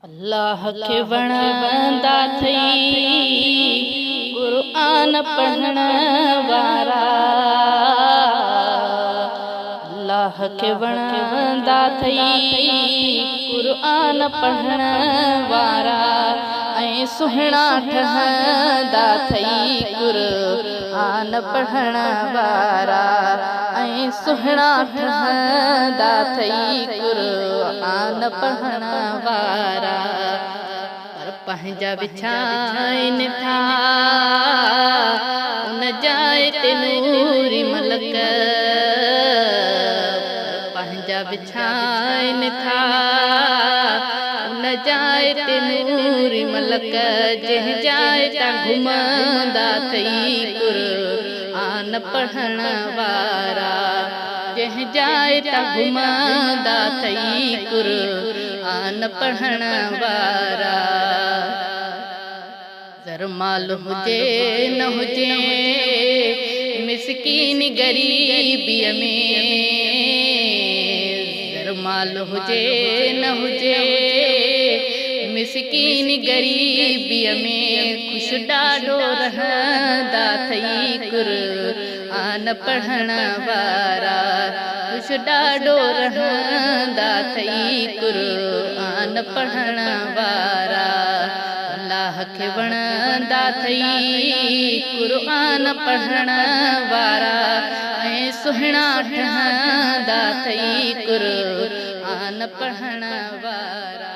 अल्लाह खे वणंदा थई क़ुरान पढ़ण वारा। अल्लाह खे वणंदा थई क़ुरान पढ़ण वारा ऐं सुहिणा ठहंदा थई क़ुरान पढ़ण वारा ऐं सुहिणा ठहंदा थई क़ुरान पढ़ण वारा। पर पंहिंजा विछाइनि था उन जाइ ते नूरी मलक। पंहिंजा विछाइनि था उन जाइ ते नूरी मलक। जंहिं जाइ तां घुमंदा थई क़ुरान पढ़ण वारा। जंहिं जाइ तां घुमंदा थई क़ुरान पढ़ण वारा। ज़र माल हुजे न हुजे मिसकीन ग़रीबीअ में। ज़र माल हुजे न हुजे मिसकीन ग़रीबीअ में। ख़ुशि ॾाढो रहंदा थई क़ुरान पढ़ण वारा। ख़ुशि ॾाढो रहंदा थई क़ुरान पढ़ण वारा। अल्लाह खे वणंदा थई क़ुरान पढ़ण वारा ऐं सुहिणा ठहंदा थई क़ुरान पढ़ण वारा।